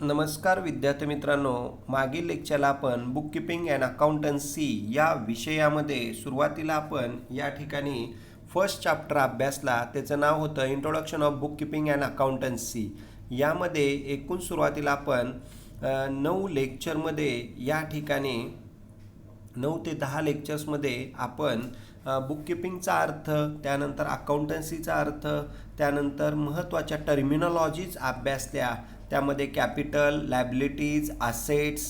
नमस्कार विद्यार्थी मित्रांनो, मागील लेक्चरला आपण बुक कीपिंग अँड अकाउंटन्सी या विषयामध्ये सुरुवातीला आपण या ठिकाणी फर्स्ट चॅप्टर अभ्यासला. त्याचं नाव होतं introduction of book keeping and accountancy. यामध्ये एकूण सुरुवातीला आपण 9 लेक्चरमध्ये या ठिकाणी 9 ते 10 लेक्चर्समध्ये आपण बुककीपिंगचा अर्थ, त्यानंतर अकाउंटन्सीचा अर्थ, त्यानंतर महत्त्वाच्या टर्मिनॉलॉजीज अभ्यासल्या. त्यामध्ये capital, liabilities, assets,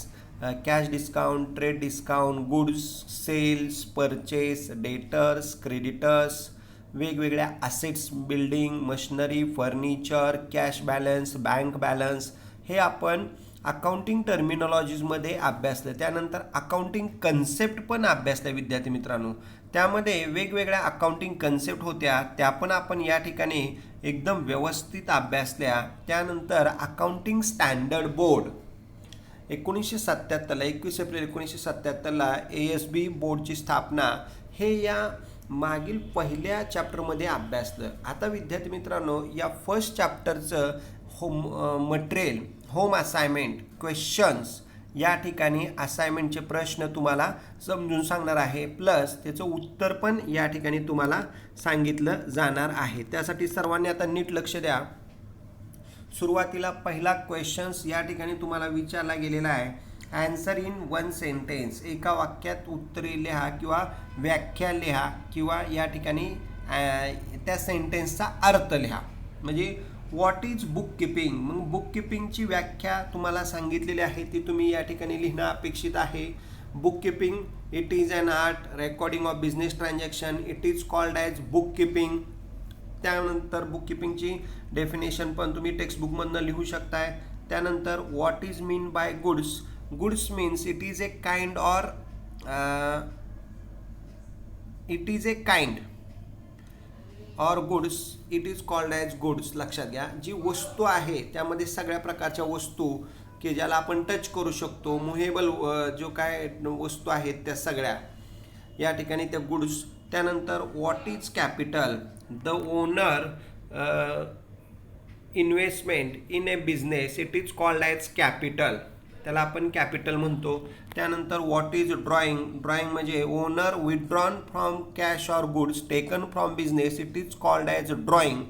cash discount, trade discount, goods, sales, purchase, debtors, creditors, वेगवेगळ्या assets, building, machinery, furniture, cash balance, bank balance हे आपण अकाउंटिंग टर्मिनॉलॉजीजमध्ये अभ्यासलं. त्यानंतर अकाउंटिंग कन्सेप्ट पण अभ्यासल्या विद्यार्थी मित्रांनो. त्यामध्ये वेगवेगळ्या अकाउंटिंग कन्सेप्ट होत्या, त्या पण आपण या ठिकाणी एकदम व्यवस्थित अभ्यासल्या. त्यानंतर अकाउंटिंग स्टँडर्ड बोर्ड 1977ला 21 एप्रिल 1977ला ASB बोर्डची स्थापना हे या मागील पहिल्या चॅप्टरमध्ये अभ्यासलं. आता विद्यार्थी मित्रांनो, या फर्स्ट चॅप्टरचं मटेरियल, होम असाइनमेंट, क्वेश्चन्स या ठिकाणी असाइनमेंटचे प्रश्न तुम्हाला समजून सांगणार आहे, प्लस त्याचं उत्तर पण या ठिकाणी तुम्हाला सांगितलं जाणार आहे. त्यासाठी सर्वांनी आता नीट लक्ष द्या. सुरुवातीला पहिला क्वेश्चन्स या ठिकाणी तुम्हाला विचारला गेलेला आहे. आन्सर इन वन सेंटेन्स, एका वाक्यात उत्तरे लिहा किंवा व्याख्या लिहा किंवा या ठिकाणी त्या सेंटेन्सचा अर्थ लिहा. म्हणजे व्हॉट इज बुक कीपिंग, मग बुक कीपिंगची व्याख्या तुम्हाला सांगितलेली आहे, ती तुम्ही या ठिकाणी लिहिणं अपेक्षित आहे. Book keeping, it is an art, recording of business transaction, it is called as book keeping. त्यानंतर बुक कीपिंगची डेफिनेशन पण तुम्ही टेक्स्टबुकमधनं लिहू शकताय. त्यानंतर what is mean by goods, goods means it is a kind or it is a kind or goods it is called as goods. लक्षात घ्या, जी वस्तू आहे त्यामध्ये सगळ्या प्रकारच्या वस्तू की ज्याला आपण टच करू शकतो, मुव्हेबल जो काय वस्तू आहेत त्या सगळ्या या ठिकाणी त्या गुड्स. त्यानंतर what is capital, the owner investment in A business it is called as capital, त्याला आपण कॅपिटल म्हणतो. त्यानंतर व्हॉट इज ड्रॉइंग, ड्रॉइंग म्हणजे owner withdrawn from cash or goods taken from business it is called as drawing,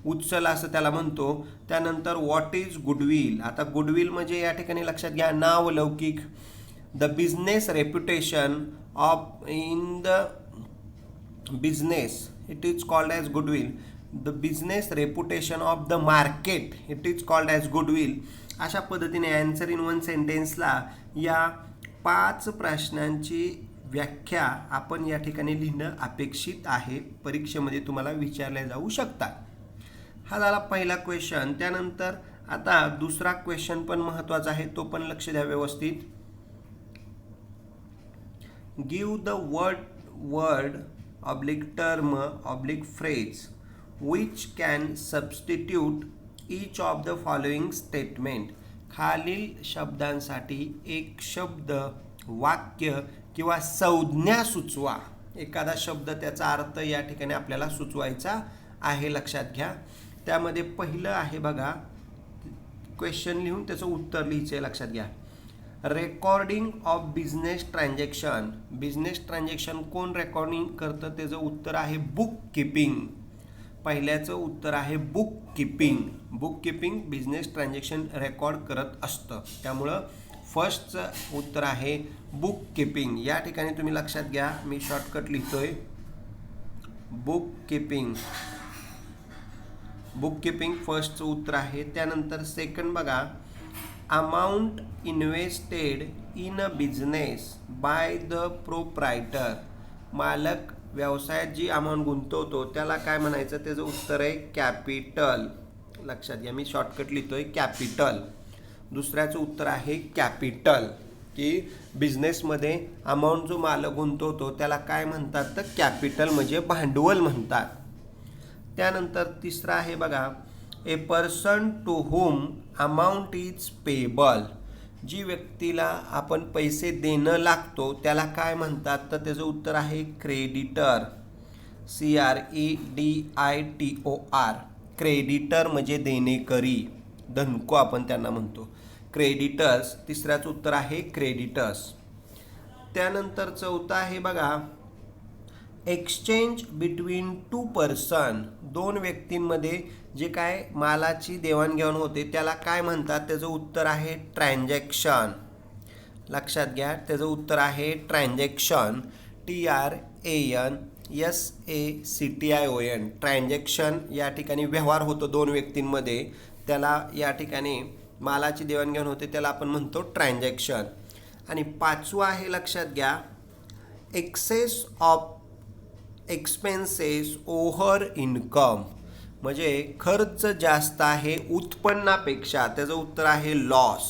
उचल असं त्याला म्हणतो. त्यानंतर व्हॉट इज गुडविल, आता गुडविल म्हणजे या ठिकाणी लक्षात घ्या नाव लौकिक. The business reputation of in the business it is called as goodwill, the business reputation of the market it is called as goodwill. अशा पद्धतीने आन्सर इन वन सेंटेन्सला या 5 प्रश्नांची व्याख्या आपण या ठिकाणी लिहिणं अपेक्षित आहे, परीक्षेमध्ये तुम्हाला विचारले जाऊ शकतात. हा झाला पहिला क्वेश्चन. त्यानंतर आता दुसरा क्वेश्चन पण महत्त्वाचा आहे, तो पण लक्ष द्या व्यवस्थित. Give the word oblique term oblique phrase which can substitute each of the following statement, खालील शब्दांसाठी एक शब्द, वाक्य किंवा संज्ञा सुचवा. एखादा शब्द त्याचा अर्थ या ठिकाणी आपल्याला सुचवायचा आहे, लक्षात घ्या. त्यामध्ये पहिलं आहे बघा, क्वेश्चन लिहून त्याचं उत्तर लिहायचं आहे, लक्षात घ्या. Recording of business transaction, business transaction कोण रेकॉर्डिंग करतं, त्याचं उत्तर आहे बुक कीपिंग. पहिल्याचं उत्तर आहे book keeping. Book keeping business transaction record करत असतं, त्यामुळं फर्स्टचं उत्तर आहे बुक कीपिंग. या ठिकाणी तुम्ही लक्षात घ्या, मी शॉर्टकट लिहितोय बुक कीपिंग. बुक कीपिंग फर्स्टचं उत्तर आहे. त्यानंतर सेकंड बघा, amount invested in a business by the proprietor, मालक व्यवसायात जी अमाऊंट गुंतवतो त्याला काय म्हणायचं, त्याचं उत्तर आहे कॅपिटल. लक्षात घ्या, मी शॉर्टकट लिहितोय कॅपिटल. दुसऱ्याचं उत्तर आहे कॅपिटल, की बिझनेसमध्ये अमाऊंट जो मालक गुंतवतो त्याला काय म्हणतात, तर कॅपिटल म्हणजे भांडवल म्हणतात. त्यानंतर तिसरा आहे बघा, a person to whom amount is payable, जी व्यक्तीला आपण पैसे देणं लागतो त्याला काय म्हणतात, तर त्याचं उत्तर आहे क्रेडिटर, CREDITOR. क्रेडिटर म्हणजे देणेकरी, धनको आपण त्यांना म्हणतो. क्रेडिटर्स, तिसऱ्याचं उत्तर आहे क्रेडिटर्स. त्यानंतर चौथा आहे बघा, एक्सचेंज बिटवीन टू पर्सन, दोन व्यक्तींमध्ये जे काय मालाची देवाणघेवाण होते त्याला काय म्हणतात, त्याचं उत्तर आहे ट्रान्झॅक्शन. लक्षात घ्या, त्याचं उत्तर आहे ट्रान्झॅक्शन. TRANSACTION, transaction. या ठिकाणी व्यवहार होतो दोन व्यक्तींमध्ये, त्याला या ठिकाणी मालाची देवाणघेवाण होते त्याला आपण म्हणतो ट्रान्झॅक्शन. आणि पाचवा आहे, लक्षात घ्या, excess of expenses over income, म्हणजे खर्च जास्त आहे उत्पन्नापेक्षा, त्याचं उत्तर आहे लॉस.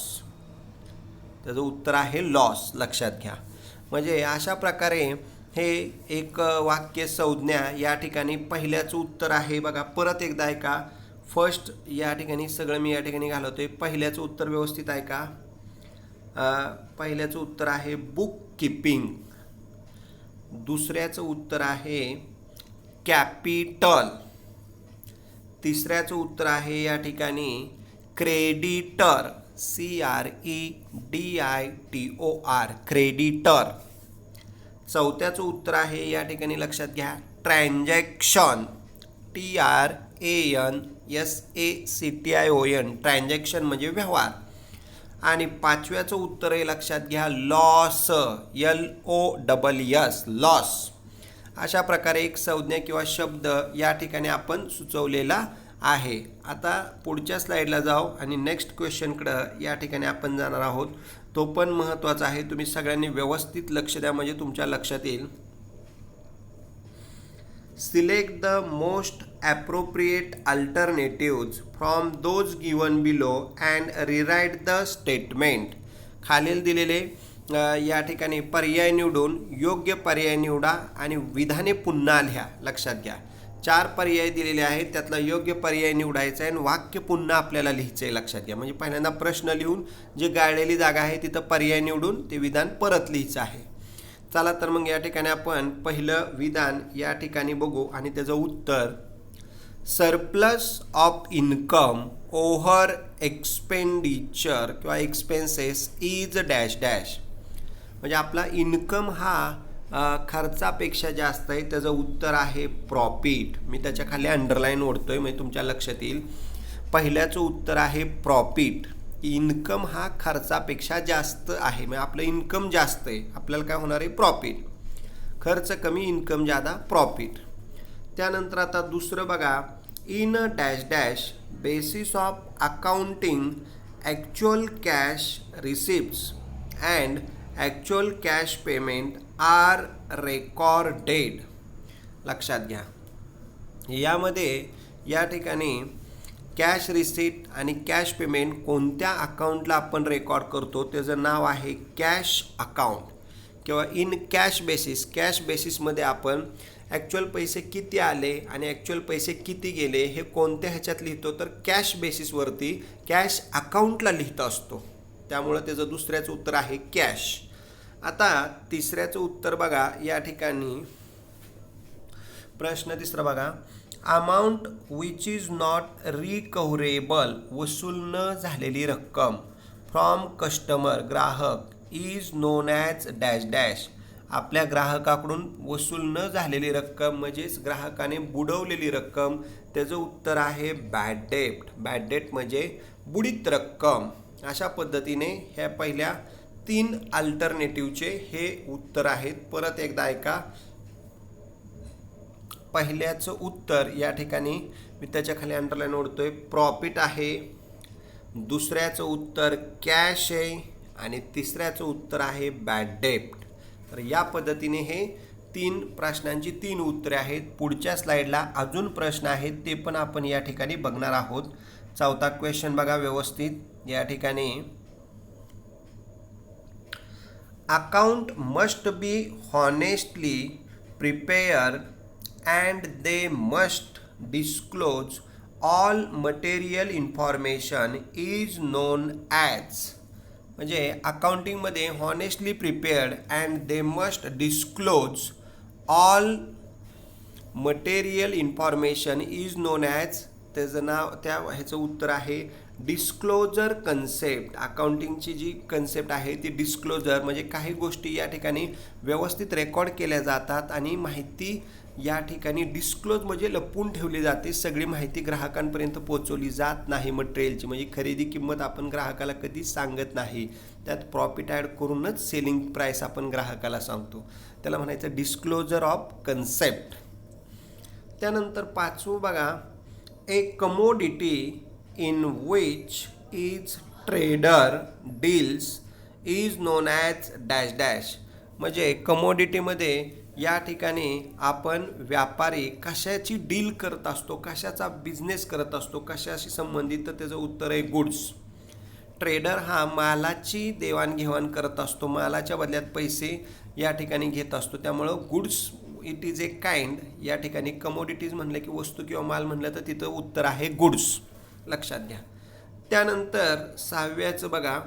त्याचं उत्तर आहे लॉस. लक्षात घ्या. म्हणजे अशा प्रकारे हे एक वाक्य संज्ञा या ठिकाणी पहिल्याचं उत्तर आहे बघा. परत एकदा ऐका. फर्स्ट या ठिकाणी सगळं मी या ठिकाणी घालवतोय. पहिल्याचं उत्तर व्यवस्थित ऐका. पहिल्याचं उत्तर आहे बुक कीपिंग. दुसऱ्याचं उत्तर आहे कॅपिटल. तिसऱ्याचं उत्तर आहे या ठिकाणी क्रेडिटर, CREDITOR, क्रेडिटर. चौथ्याचं उत्तर आहे या ठिकाणी लक्षात घ्या ट्रान्झॅक्शन, TRANSACTION, ट्रान्झॅक्शन म्हणजे व्यवहार. आणि पाचव्याचं उत्तर आहे लक्षात घ्या लॉस, LOSS, लॉस. अशा प्रकारे एक संज्ञा किंवा शब्द या ठिकाणी आपण सुचवलेला आहे. आता पुढच्या स्लाईडला जाऊ आणि नेक्स्ट क्वेश्चनकडं या ठिकाणी आपण जाणार आहोत. तो पण महत्त्वाचा आहे, तुम्ही सगळ्यांनी व्यवस्थित लक्ष द्या म्हणजे तुमच्या लक्षात येईल. Select the most appropriate alternatives from those given below and rewrite the statement. खालील दिलेले या ठिकाणी पर्याय निवडून योग्य पर्याय निवडा आणि विधाने पुन्हा लिहा. लक्षात घ्या 4 पर्याय दिलेले आहेत, त्यातला योग्य पर्याय निवडायचा आहे आणि वाक्य पुन्हा आपल्याला लिहायचं आहे. लक्षात घ्या. म्हणजे पहिल्यांदा प्रश्न लिहून जे गाळलेली जागा आहे तिथं पर्याय निवडून ते विधान परत लिहायचं आहे. चला तर मग या ठिकाणी आपण पहिलं विधान या ठिकाणी बघू आणि त्याचं उत्तर surplus of income over expenditure किंवा एक्सपेन्सेस इज डॅश डॅश. म्हणजे आपला इन्कम हा खर्चापेक्षा जास्त आहे, त्याचं उत्तर आहे प्रॉफिट. मी त्याच्या खाली अंडरलाईन ओढतोय म्हणजे तुमच्या लक्षात येईल. पहिल्याचं उत्तर आहे प्रॉफिट. इन्कम हा खर्चापेक्षा जास्त आहे, म्हणजे आपलं इन्कम जास्त आहे, आपल्याला काय होणार आहे प्रॉफिट. खर्च कमी इन्कम जादा प्रॉफिट. त्यानंतर आता दुसरं बघा, in dash dash basis of accounting actual cash receipts and actual cash payment are recorded. लक्षात घ्या यामध्ये या ठिकाणी कॅश रिसीट आणि कॅश पेमेंट कोणत्या अकाउंटला आपण रेकॉर्ड करतो त्याचं नाव आहे कॅश अकाउंट किंवा इन कॅश बेसिस. कॅश बेसिसमध्ये आपण ॲक्च्युअल पैसे किती आले आणि ॲक्च्युअल पैसे किती गेले हे कोणत्या ह्याच्यात लिहितो तर कॅश बेसिसवरती कॅश अकाउंटला लिहित असतो. त्यामुळं त्याचं दुसऱ्याचं उत्तर आहे कॅश. आता तिसऱ्याचं उत्तर बघा या ठिकाणी प्रश्न तिसरा बघा, अमाऊंट विच इज नॉट रिकव्हरेबल, वसूल न झालेली रक्कम फ्रॉम कस्टमर, ग्राहक, is non as dash dash. आपल्या ग्राहकाकडून वसूल न झालेली रक्कम म्हणजेच ग्राहकाने बुडवलेली रक्कम, त्याचं उत्तर आहे बॅड डेट. बॅड डेट म्हणजे बुडीत रक्कम. अशा पद्धतीने ह्या पहिल्या 3 अल्टरनेटिव्हचे हे उत्तर आहेत. परत एकदा ऐका. पहिल्याचं उत्तर या ठिकाणी मी त्याच्या खाली अंडरलाईन ओढतोय प्रॉफिट आहे. दुसऱ्याचं उत्तर कॅश आहे आणि तिसऱ्याचं उत्तर आहे बॅड डेट. तर या पद्धतीने हे 3 प्रश्नांची 3 उत्तरे आहेत. पुढच्या स्लाईडला अजून प्रश्न आहेत ते पण आपण या ठिकाणी बघणार आहोत. चौथा क्वेश्चन बघा व्यवस्थित या ठिकाणी, account must be honestly prepared and they must disclose all material information is known as. म्हणजे अकाउंटिंगमध्ये honestly prepared and they must disclose all material information is non as त्याचं नाव त्या ह्याचं उत्तर आहे डिस्क्लोजर कन्सेप्ट. अकाउंटिंगची जी कन्सेप्ट आहे ती डिस्क्लोजर, म्हणजे काही गोष्टी या ठिकाणी व्यवस्थित रेकॉर्ड केल्या जातात आणि माहिती या ठिकाणी डिस्क्लोज म्हणजे लपवून ठेवली जाते. सगळी माहिती ग्राहकांपर्यंत पोहोचवली जात नाही. मटेरियलची म्हणजे खरेदी किंमत आपण ग्राहकाला कधीच सांगत नाही, त्यात प्रॉफिट ॲड करूनच सेलिंग प्राईस आपण ग्राहकाला सांगतो. त्याला म्हणायचं डिस्क्लोजर ऑफ कन्सेप्ट. त्यानंतर 5वं बघा, ए commodity in which is trader deals is non as dash dash. म्हणजे कमोडिटीमध्ये या ठिकाणी आपण व्यापारी कशाची डील करत असतो, कशाचा बिझनेस करत असतो, कशाशी संबंधित, तर त्याचं उत्तर आहे गुड्स. ट्रेडर हा मालाची देवाणघेवाण करत असतो, मालाच्या बदल्यात पैसे या ठिकाणी घेत असतो. त्यामुळं goods it is a kind. या ठिकाणी कमोडिटीज म्हणलं की वस्तू किंवा माल म्हणलं तर तिथं उत्तर आहे गुड्स, लक्षात घ्या. त्यानंतर 6व्याचं बघा,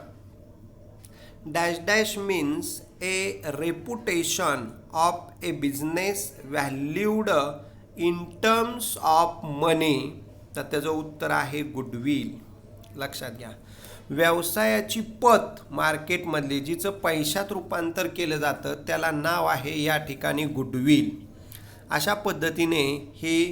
dash dash means a reputation of a business valued in terms of money. तर त्याचं उत्तर आहे गुडविल, लक्षात घ्या. व्यवसायाची पत मार्केटमधली जिचं पैशात रूपांतर केलं जातं त्याला नाव आहे या ठिकाणी गुडविल. अशा पद्धतीने हे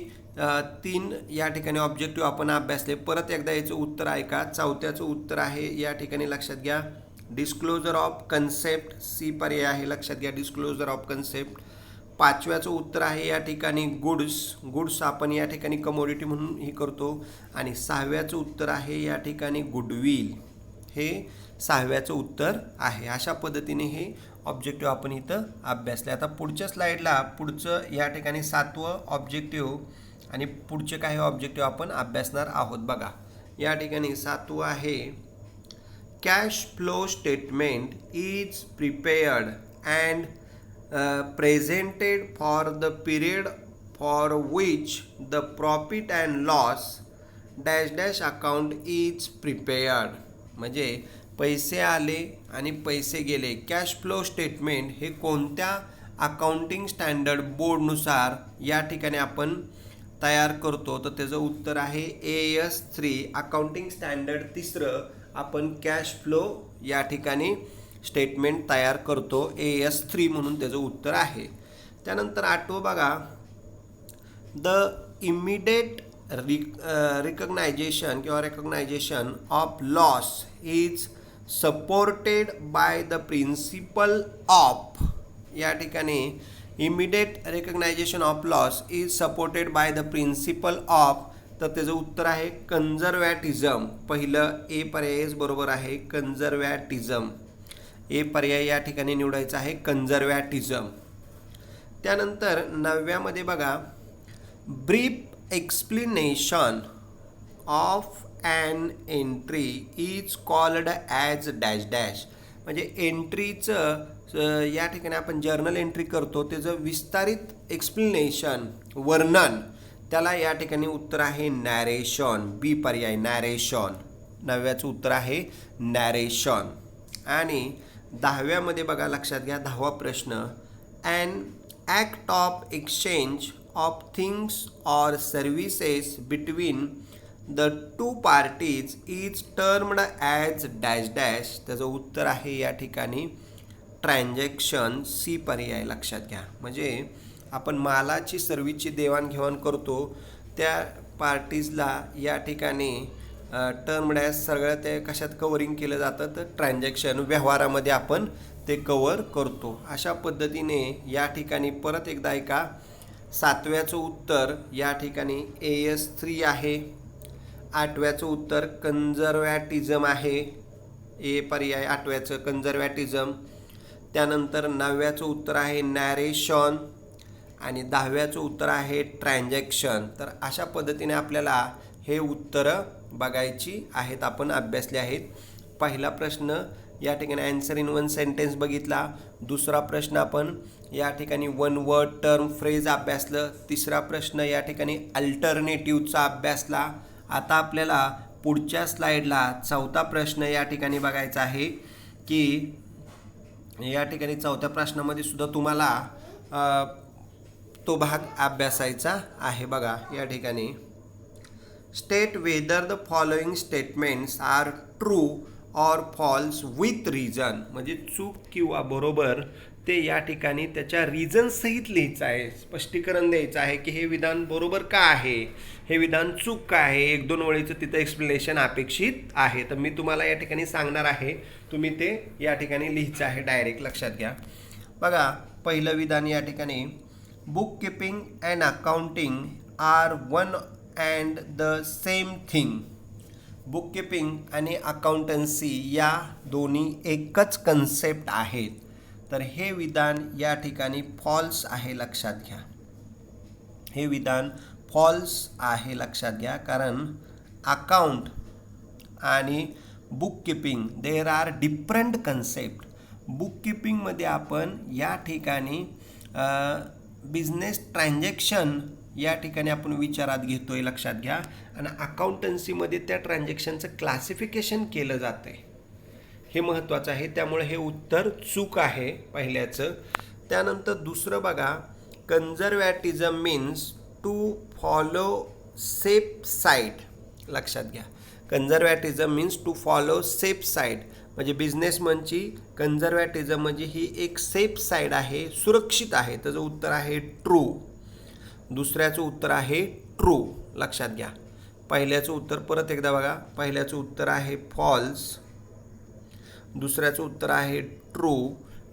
3 या ठिकाणी ऑब्जेक्टिव्ह आपण अभ्यासले. परत एकदा याचं उत्तर ऐका. 4थ्याचं उत्तर आहे या ठिकाणी लक्षात घ्या डिस्क्लोजर ऑफ कन्सेप्ट, सी पर्याय आहे, लक्षात घ्या डिस्क्लोजर ऑफ कन्सेप्ट. 5व्याचं उत्तर आहे या ठिकाणी गुड्स आपण या ठिकाणी कमोडिटी म्हणून हे करतो. आणि 6व्याचं उत्तर आहे या ठिकाणी गुडविल, हे 6व्याचं उत्तर आहे. अशा पद्धतीने हे ऑब्जेक्टिव्ह आपण इथं अभ्यासले. आता पुढच्या स्लाईडला पुढचं या ठिकाणी 7वं ऑब्जेक्टिव्ह आणि पुढचे काही ऑब्जेक्टिव्ह आपण अभ्यासणार आहोत. बघा या ठिकाणी 7वं आहे cash flow statement is prepared and presented for the period for which the profit and loss dash dash account is prepared. म्हणजे पैसे आले आणि पैसे गेले. कॅश फ्लो स्टेटमेंट हे कोणत्या अकाउंटिंग स्टँडर्ड बोर्डनुसार या ठिकाणी आपण तयार करतो, तर त्याचं उत्तर आहे AS3 अकाउंटिंग स्टँडर्ड 3 आपण कॅश फ्लो या ठिकाणी स्टेटमेंट तयार करतो. AS3 म्हणून त्याचं उत्तर आहे. त्यानंतर 8वं बघा, द इमिडिएट रिकग्नायझेशन किंवा recognisation of loss is supported by the principle of. या ठिकाणी immediate recognisation of loss is supported by the principle of, तर त्याचं उत्तर आहे कन्झर्वॅटिझम. पहिलं ए पर्यायच बरोबर आहे, कन्झर्वॅटिझम. ए पर्याय या ठिकाणी निवडायचा आहे कन्झर्वॅटिझम. त्यानंतर 9व्यामध्ये बघा, brief explanation of an entry is called as dash dash. म्हणजे एंट्रीचं या ठिकाणी आपण जर्नल एंट्री करतो त्याचं विस्तारित एक्सप्लेनेशन, वर्णन, त्याला या ठिकाणी उत्तर आहे नॅरेशन. बी पर्याय नॅरेशन. 9व्याचं उत्तर आहे नॅरेशन. आणि 10व्यामध्ये बघा लक्षात घ्या 10वा प्रश्न, an act of exchange of things or services between the 2 parties is termed as dash dash. त्याचं उत्तर आहे या ठिकाणी ट्रान्झॅक्शन. सी पर्याय लक्षात घ्या. म्हणजे आपण मालाची सर्व्हिसची देवाणघेवाण करतो त्या पार्टीजला या ठिकाणी टर्म्ड ॲज सगळं ते कशात कवरिंग केलं जातं, तर ट्रान्झॅक्शन व्यवहारामध्ये आपण ते कवर करतो. अशा पद्धतीने या ठिकाणी परत एकदा ऐका 7व्याचं उत्तर या ठिकाणी AS3 आहे. 8व्याचं उत्तर कन्झर्वॅटिझम आहे, ए पर्याय 8व्याचं कन्झर्वॅटिझम. त्यानंतर 9व्याचं उत्तर आहे नॅरेशन आणि 10व्याचं उत्तर आहे ट्रान्झॅक्शन. तर अशा पद्धतीने आपल्याला हे उत्तरं बघायची आहेत, आपण अभ्यासले आहेत. पहिला प्रश्न या ठिकाणी आन्सर इन 1 सेंटेन्स बघितला. दुसरा प्रश्न आपण या ठिकाणी 1 वर्ड टर्म फ्रेज अभ्यासलं. तिसरा प्रश्न या ठिकाणी अल्टरनेटिव्हचा अभ्यासला. आता आपल्याला पुढच्या स्लाईडला 4था प्रश्न या ठिकाणी बघायचा आहे की या ठिकाणी 4थ्या प्रश्नामध्ये सुद्धा तुम्हाला तो भाग अभ्यासायचा आहे. बघा या ठिकाणी state whether the following statements are true or false with reason, म्हणजे चूक किंवा बरोबर ते या ठिकाणी त्याच्या रिझन सहित लिहायचं आहे, स्पष्टीकरण द्यायचं आहे की हे विधान बरोबर का आहे, हे विधान चूक का आहे. 1-2 ओळीचं तिथं एक्सप्लेनेशन अपेक्षित आहे. तर मी तुम्हाला या ठिकाणी सांगणार आहे, तुम्ही ते या ठिकाणी लिहायचं आहे डायरेक्ट, लक्षात घ्या. बघा पहिलं विधान या ठिकाणी, book keeping and accounting are one and the same thing. Book keeping आणि अकाउंटन्सी या दोन्ही एकच कन्सेप्ट आहेत. तर हे विधान या ठिकाणी फॉल्स आहे, लक्षात घ्या. हे विधान फॉल्स आहे, लक्षात घ्या. कारण अकाउंट आणि book keeping there are different concept. Book किपिंगमध्ये आपण या ठिकाणी बिझनेस ट्रान्झॅक्शन या ठिकाणी आपण विचारात घेतोय, लक्षात घ्या. आणि अकाउंटन्सीमध्ये त्या ट्रान्झॅक्शनचं क्लासिफिकेशन केलं जातं आहे, हे महत्त्वाचं आहे. त्यामुळे हे उत्तर चूक आहे पहिल्याचं. त्यानंतर दुसरं बघा, conservatism means to follow safe side, लक्षात घ्या. Conservatism means to follow safe side, म्हणजे बिझनेसमनची कन्झर्व्हॅटिझम म्हणजे ही एक सेफ साईड आहे, सुरक्षित आहे. त्याचं उत्तर आहे ट्रू. दुसऱ्याचं उत्तर आहे ट्रू, लक्षात घ्या. पहिल्याचं उत्तर परत एकदा बघा, पहिल्याचं उत्तर आहे फॉल्स, दुसऱ्याचं उत्तर आहे ट्रू.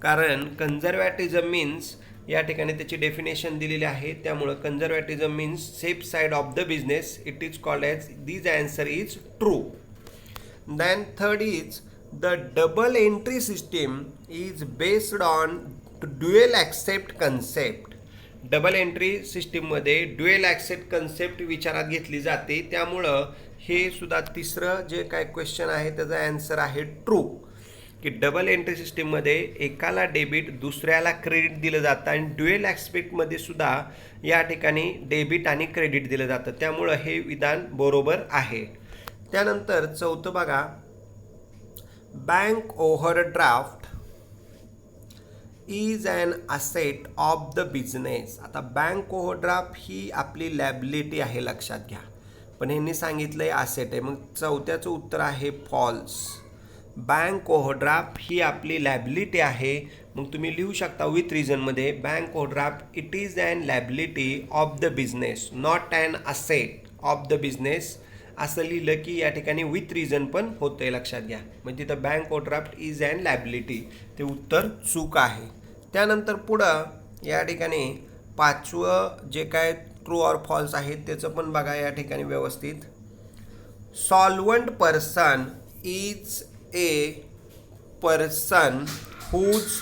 कारण कन्झर्व्हॅटिझम मीन्स या ठिकाणी त्याची डेफिनेशन दिलेली आहे, त्यामुळं conservatism means safe side of the business. It is called as this answer is true. Then third is the double entry system is based on dual accept concept. Double entry सिस्टीममध्ये dual accept concept विचारात घेतली जाते. त्यामुळं हे सुद्धा तिसरं जे काय क्वेश्चन आहे त्याचा आन्सर आहे ट्रू, की डबल एंट्री सिस्टीममध्ये एकाला डेबिट दुसऱ्याला क्रेडिट दिलं जातं आणि ड्युएल ॲस्पेक्टमध्ये सुद्धा या ठिकाणी डेबिट आणि क्रेडिट दिलं जातं. त्यामुळं हे विधान बरोबर आहे. त्यानंतर चौथं बघा, bank overdraft is an asset of the business. आता बँक ओव्हरड्राफ्ट ही आपली लॅबिलिटी आहे, लक्षात घ्या. पण ह्यांनी सांगितलं आहे असेट आहे, मग चौथ्याचं उत्तर आहे फॉल्स. बँक ओव्हरड्राफ्ट ही आपली लॅबिलिटी आहे. मग तुम्ही लिहू शकता विथ रिझनमध्ये, bank overdraft it is an liability of the business not an asset of the business. असं लिहिलं की या ठिकाणी विथ रिझन पण होतं आहे, लक्षात घ्या. म्हणजे तिथं bank overdraft is an liability, ते उत्तर चूक आहे. त्यानंतर पुढं या ठिकाणी पाचवं जे काय ट्रू ऑर फॉल्स आहे त्याचं पण बघा या ठिकाणी व्यवस्थित. Solvent person is a person whose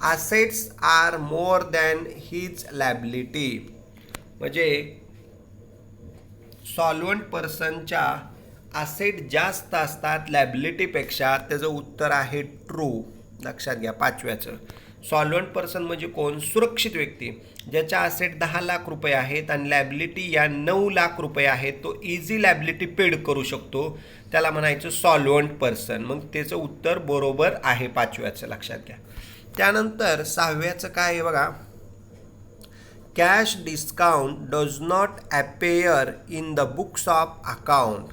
assets are more than his liability. म्हणजे सॉल्वंट पर्सनच्या असेट जास्त असतात लॅबिलिटीपेक्षा. त्याचं उत्तर आहे ट्रू, लक्षात घ्या पाचव्याचं. सॉल्वंट पर्सन म्हणजे कोण? सुरक्षित व्यक्ती ज्याच्या असेट 10 लाख रुपये आहेत आणि लॅबिलिटी या 9 लाख रुपये आहेत. तो इझी लॅबिलिटी पेड करू शकतो, त्याला म्हणायचं सॉल्वंट पर्सन. मग त्याचं उत्तर बरोबर आहे पाचव्याचं, लक्षात घ्या. त्यानंतर सहाव्याचं काय आहे बघा, cash discount does not appear in the books of account.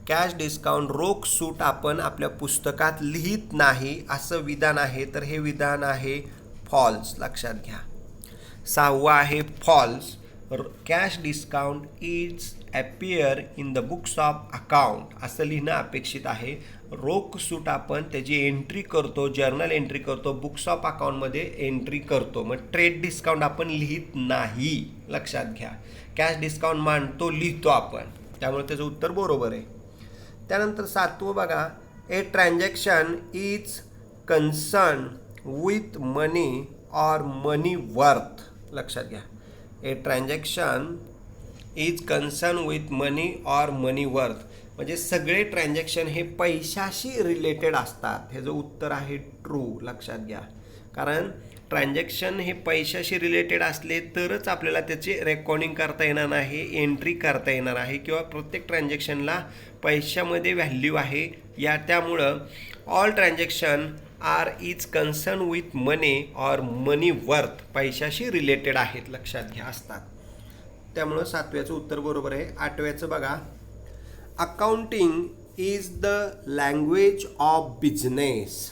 Cash discount रोख सूट आपण आपल्या पुस्तकात लिहित नाही असं विधान आहे, तर हे विधान आहे फॉल्स, लक्षात घ्या. सहावं आहे false. Cash discount is appear in the books of account असं लिहिणं अपेक्षित आहे. रोख सूट आपण त्याची एंट्री करतो, जर्नल एंट्री करतो, बुक्स ऑफ अकाउंटमध्ये एंट्री करतो. मग ट्रेड डिस्काउंट आपण लिहित नाही, लक्षात घ्या. कॅश डिस्काउंट मांडतो, लिहितो आपण, त्यामुळे त्याचं उत्तर बरोबर आहे. त्यानंतर सातवं बघा, a transaction is concern with money or money worth. लक्षात घ्या, a transaction is concern with money or money worth म्हणजे सगळे ट्रान्झॅक्शन हे पैशाशी रिलेटेड असतात. ह्याचं उत्तर आहे ट्रू, लक्षात घ्या. कारण ट्रान्झॅक्शन हे पैशाशी रिलेटेड असले तरच आपल्याला त्याचे रेकॉर्डिंग करता येणार नाही, एंट्री करता येणार आहे, किंवा प्रत्येक ट्रान्झॅक्शनला पैशामध्ये व्हॅल्यू आहे. त्यामुळं all transaction are is concern with money or money worth पैशाशी रिलेटेड आहेत, लक्षात घ्या, असतात. त्यामुळं सातव्याचं उत्तर बरोबर आहे. आठव्याचं बघा, accounting is the language of business.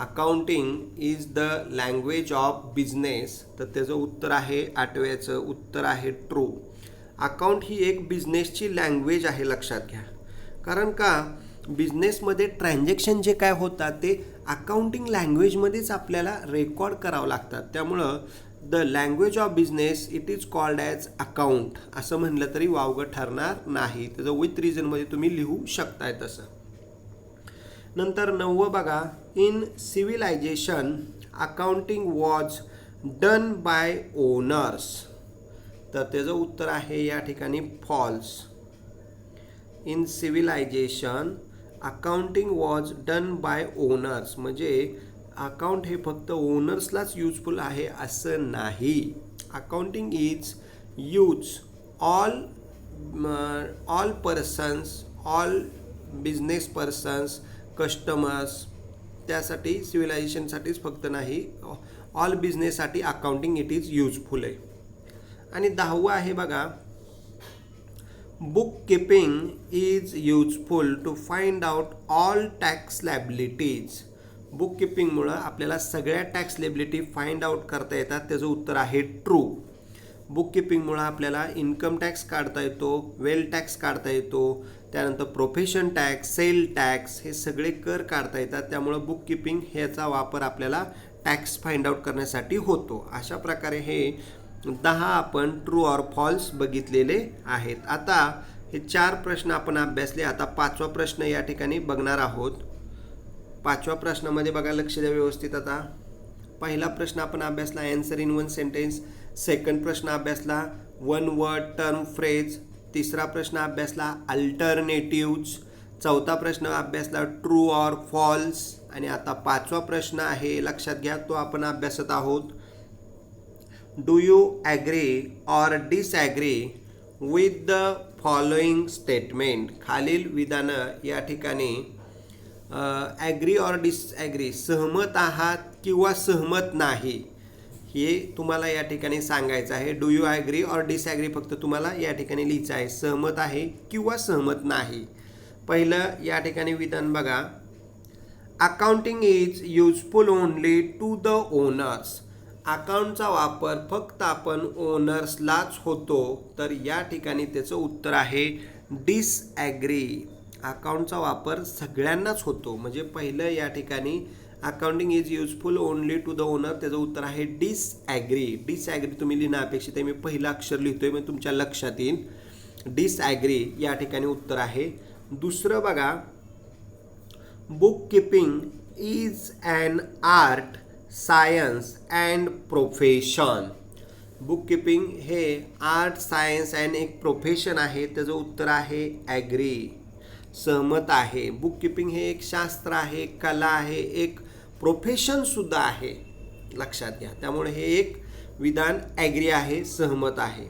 Accounting is the language of business. तर त्याचं उत्तर आहे 8व्याचं उत्तर आहे ट्रू. अकाउंट ही एक बिझनेसची लँग्वेज आहे, लक्षात घ्या. कारण का बिझनेसमध्ये ट्रान्झॅक्शन जे काय होतात ते अकाउंटिंग लँग्वेजमध्येच आपल्याला रेकॉर्ड करावं लागतात. त्यामुळं the language of business it is called as account असं म्हणलं तरी वावगं ठरणार नाही. त्याचं विथ रिझनमध्ये तुम्ही लिहू शकताय तसं. नंतर 9वं बघा, in civilization accounting was done by owners. तर त्याचं उत्तर आहे या ठिकाणी false. In civilization accounting was done by owners म्हणजे अकाउंट हे फक्त ओनर्सलाच यूजफुल आहे असं नाही. Accounting is use all persons, all business persons, customers, त्यासाठी सिव्हिलायझेशनसाठीच फक्त नाही, ऑल बिझनेससाठी अकाउंटिंग इट इज यूजफुल आहे. आणि 10वं आहे बघा, book keeping is useful to find out all tax liabilities. Book किपिंगमुळं आपल्याला सगळ्या टॅक्स लेबिलिटी फाइंड आउट करता येतात. त्याचं उत्तर आहे ट्रू. बुक किपिंगमुळं आपल्याला इन्कम टॅक्स काढता येतो, वेल टॅक्स काढता येतो, त्यानंतर प्रोफेशन टॅक्स, सेल टॅक्स हे सगळे कर काढता येतात. त्यामुळं बुक किपिंग ह्याचा वापर आपल्याला टॅक्स फाइंड आउट करण्यासाठी होतो. अशा प्रकारे हे 10 आपण ट्रू ऑर फॉल्स बघितलेले आहेत. आता हे 4 प्रश्न आपण अभ्यासले. आता 5वा प्रश्न या ठिकाणी बघणार आहोत. 5व्या प्रश्नामध्ये बघा, लक्ष द्या व्यवस्थित. आता पहिला प्रश्न आपण अभ्यासला आन्सर इन 1 सेंटेन्स. सेकंड प्रश्न अभ्यासला 1 वर्ड टर्म फ्रेज. तिसरा प्रश्न अभ्यासला अल्टरनेटिव्ज. चौथा प्रश्न अभ्यासला ट्रू ऑर फॉल्स. आणि आता 5वा प्रश्न आहे, लक्षात घ्या, तो आपण अभ्यासत आहोत. Do you agree or disagree with the following statement. खालील विधानं या ठिकाणी ॲग्री ऑर डिसॲग्री, सहमत आहात किंवा सहमत नाही, हे तुम्हाला या ठिकाणी सांगायचं आहे. Do you agree or disagree फक्त तुम्हाला या ठिकाणी लिहायचं आहे, सहमत आहे किंवा सहमत नाही. पहिलं या ठिकाणी विधान बघा, accounting is useful only to the owners. अकाउंटचा वापर फक्त आपण ओनर्सलाच होतो. तर या ठिकाणी त्याचं उत्तर आहे डिसॲग्री. अकाउंटचा वापर सगळ्यांनाच होतो. म्हणजे पहिलं या ठिकाणी accounting is useful only to the owner, त्याचं उत्तर आहे डिसॲग्री. डिसॲग्री तुम्ही लिहिणं अपेक्षित आहे. मी पहिलं अक्षर लिहितोय, मग तुमच्या लक्षात येईल. डिसॲग्री या ठिकाणी उत्तर आहे. दुसरं बघा, book keeping is an art, science and profession. Book keeping हे आर्ट, सायन्स अँड एक प्रोफेशन आहे. त्याचं उत्तर आहे ॲग्री, सहमत आहे. बुक कीपिंग हे एक शास्त्र आहे, कला आहे, एक प्रोफेशनसुद्धा आहे, लक्षात घ्या. त्यामुळे हे एक विधान ॲग्री आहे, सहमत आहे.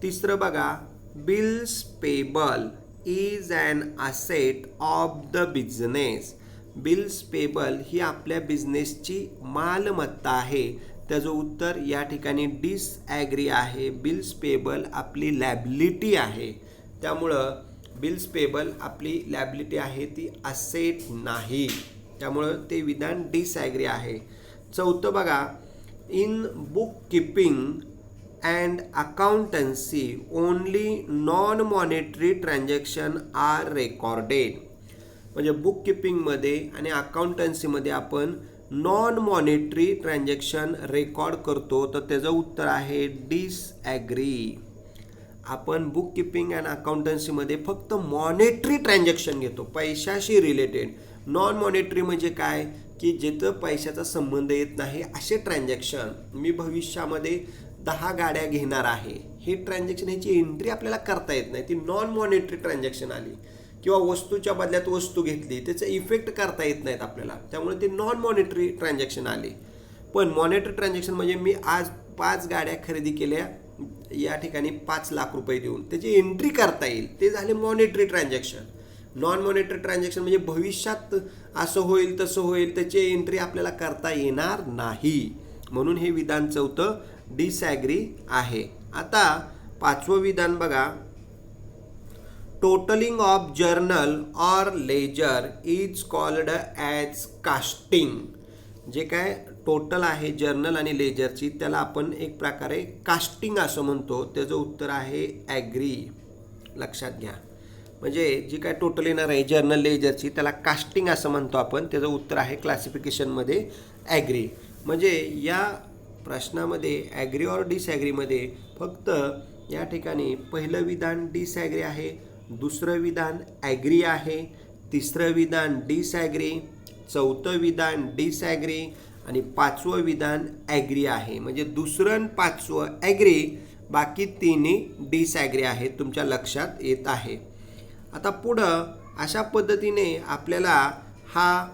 तिसरं बघा, bills payable is an asset of the business. Bills payable ही आपल्या बिझनेसची मालमत्ता आहे. त्याचं उत्तर या ठिकाणी डिसॲग्री आहे. बिल्स पेबल आपली लॅबिलिटी आहे. त्यामुळं बिल्स पेबल आपली लॅबिलिटी आहे, ती असेट नाही. त्यामुळं ते विधान डिसॲग्री आहे. चौथं बघा, in book keeping and accountancy only non monetary transaction are recorded. म्हणजे बुक कीपिंगमध्ये आणि अकाउंटन्सीमध्ये आपण नॉन मॉनिटरी ट्रान्झॅक्शन रेकॉर्ड करतो. तर त्याचं उत्तर आहे डिसॲग्री. आपण बुक कीपिंग अँड अकाउंटन्सीमध्ये फक्त मॉनिटरी ट्रान्झॅक्शन घेतो, पैशाशी रिलेटेड. नॉन मॉनिटरी म्हणजे काय, की जिथं पैशाचा संबंध येत नाही असे ट्रान्झॅक्शन. मी भविष्यामध्ये 10 गाड्या घेणार आहे, हे ट्रान्झॅक्शन, ह्याची एंट्री आपल्याला करता येत नाही, ती नॉन मॉनिटरी ट्रान्झॅक्शन आली. किंवा वस्तूच्या बदल्यात वस्तू घेतली, त्याचे इफेक्ट करता येत नाहीत आपल्याला, त्यामुळे ते नॉन मॉनिटरी ट्रान्झॅक्शन आली. पण मॉनिटरी ट्रान्झॅक्शन म्हणजे मी आज 5 गाड्या खरेदी केल्या या ठिकाणी 5 लाख रुपये देऊन, त्याची एंट्री करता येईल, ते झाले monetary transaction. Non monetary transaction म्हणजे भविष्यात असं होईल तसं होईल, त्याची एंट्री आपल्याला करता येणार नाही. म्हणून हे विधान चौथं डिसॲग्री आहे. आता 5वं विधान बघा, totalling of journal or ledger is called as casting. जे काय टोटल आहे जर्नल आणि लेजरची त्याला आपण एक प्रकारे कास्टिंग असं म्हणतो. त्याचं उत्तर आहे ॲग्री. लक्षात घ्या. म्हणजे जी काय टोटल येणार आहे जर्नल लेजरची त्याला कास्टिंग असं म्हणतो आपण. त्याचं उत्तर आहे क्लासिफिकेशनमध्ये ॲग्री. म्हणजे या प्रश्नामध्ये ॲग्री ऑर डिसॲग्रीमध्ये फक्त या ठिकाणी पहिलं विधान डिसॲग्री आहे, दुसरं विधान ॲग्री आहे, तिसरं विधान डिसॲग्री, चौथं विधान डिसॲग्री आणि पाचवं विधान ॲग्री आहे. म्हणजे दुसरं आणि पाचवं ॲग्री, बाकी तिन्ही डिसॲग्री आहेत. तुमच्या लक्षात येत आहे. आता पुढं अशा पद्धतीने आपल्याला हा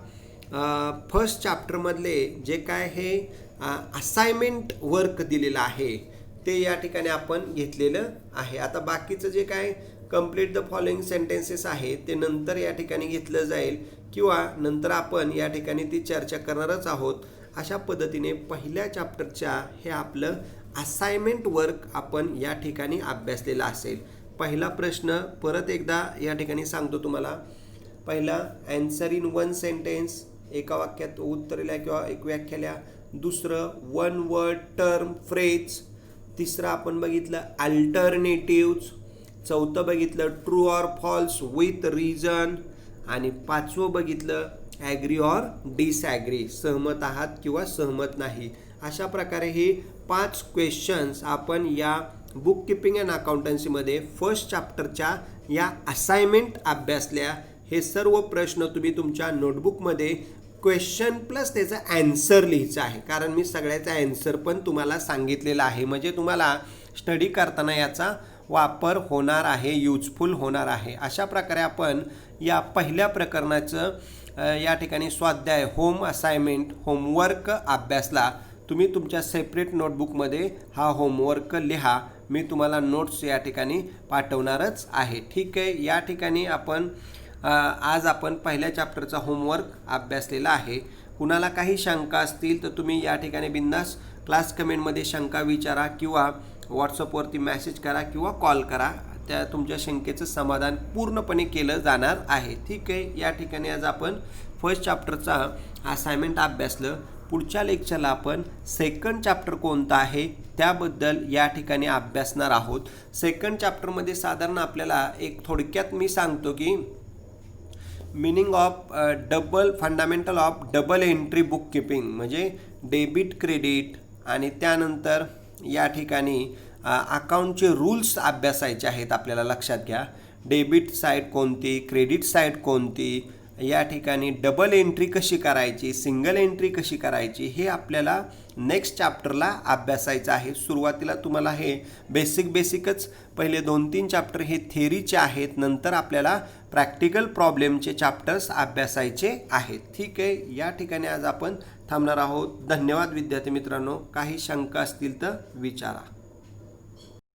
फर्स्ट चॅप्टरमधले जे काय हे असाइनमेंट वर्क दिलेलं आहे ते या ठिकाणी आपण घेतलेलं आहे. आता बाकीचं जे काय कंप्लीट द फॉलोइंग सेंटेन्सेस आहे ते नंतर या ठिकाणी घेतलं जाईल किंवा नंतर आपण या ठिकाणी ती चर्चा करणारच आहोत. अशा पद्धतीने पहिल्या चॅप्टरच्या हे आपलं असाइनमेंट वर्क आपण या ठिकाणी अभ्यासलेला असेल. पहिला प्रश्न परत एकदा या ठिकाणी सांगतो तुम्हाला. पहिला ॲन्सर इन वन सेंटेन्स, एका वाक्यात उत्तर लिहा किंवा एक व्याख्या लिहा. दुसरं वन वर्ड टर्म फ्रेज. तिसरं आपण बघितलं अल्टरनेटिव्ज. चौथं बघितलं true or false with reason. आणि पाचवं बघितलं ॲग्री ऑर डिसॲग्री, सहमत आहात किंवा सहमत नाही. अशा प्रकारे हे 5 क्वेश्चन्स आपण या बुक किपिंग अँड अकाउंटन्सीमध्ये फर्स्ट चॅप्टरच्या या असाइनमेंट अभ्यासल्या. हे सर्व प्रश्न तुम्ही तुमच्या नोटबुकमध्ये क्वेश्चन प्लस त्याचा ॲन्सर लिहायचं आहे, कारण मी सगळ्याचा ॲन्सर पण तुम्हाला सांगितलेला आहे. म्हणजे तुम्हाला स्टडी करताना याचा वापर होणार आहे, युजफुल होणार आहे. अशा प्रकारे आपण या पहिल्या प्रकरणाचं या ठिकाणी स्वाध्याय होम असाइनमेंट होमवर्क अभ्यासला. तुम्ही तुमच्या सेपरेट नोटबुकमध्ये हा होमवर्क लिहा. मी तुम्हाला नोट्स या ठिकाणी पाठवणारच आहे. ठीक आहे. या ठिकाणी आपण आज आपण पहिल्या चॅप्टरचा होमवर्क अभ्यासलेला आहे. कुणाला काही शंका असतील तर तुम्ही या ठिकाणी बिंदास क्लास कमेंटमध्ये शंका विचारा किंवा व्हॉट्सअपवरती मेसेज करा किंवा कॉल करा. त्या तुमच्या शंकेचं समाधान पूर्णपणे केलं जाणार आहे. ठीक आहे. या ठिकाणी आज आपण फर्स्ट चॅप्टरचा असाइनमेंट अभ्यासलं. पुढच्या लेक्चरला आपण सेकंड चॅप्टर कोणता आहे त्याबद्दल या ठिकाणी अभ्यासणार आहोत. सेकंड चॅप्टरमध्ये साधारण आपल्याला एक थोडक्यात मी सांगतो की meaning of fundamental of double entry book keeping, म्हणजे डेबिट क्रेडिट आणि त्यानंतर या ठिकाणी अकाउंटचे रूल्स अभ्यासायचे आहेत आपल्याला. लक्षात घ्या. डेबिट साईड कोणती, क्रेडिट साईड कोणती, या ठिकाणी डबल एंट्री कशी करायची, सिंगल एंट्री कशी करायची, हे आपल्याला नेक्स्ट चॅप्टरला अभ्यासायचं आहे. सुरुवातीला तुम्हाला हे बेसिकच पहिले 2-3 चॅप्टर हे थेअरीचे आहेत. नंतर आपल्याला प्रॅक्टिकल प्रॉब्लेमचे चॅप्टर्स अभ्यासायचे आहेत. ठीक आहे. या ठिकाणी आज आपण थांबणार आहोत. धन्यवाद विद्यार्थी मित्रांनो. काही शंका असतील तर विचारा.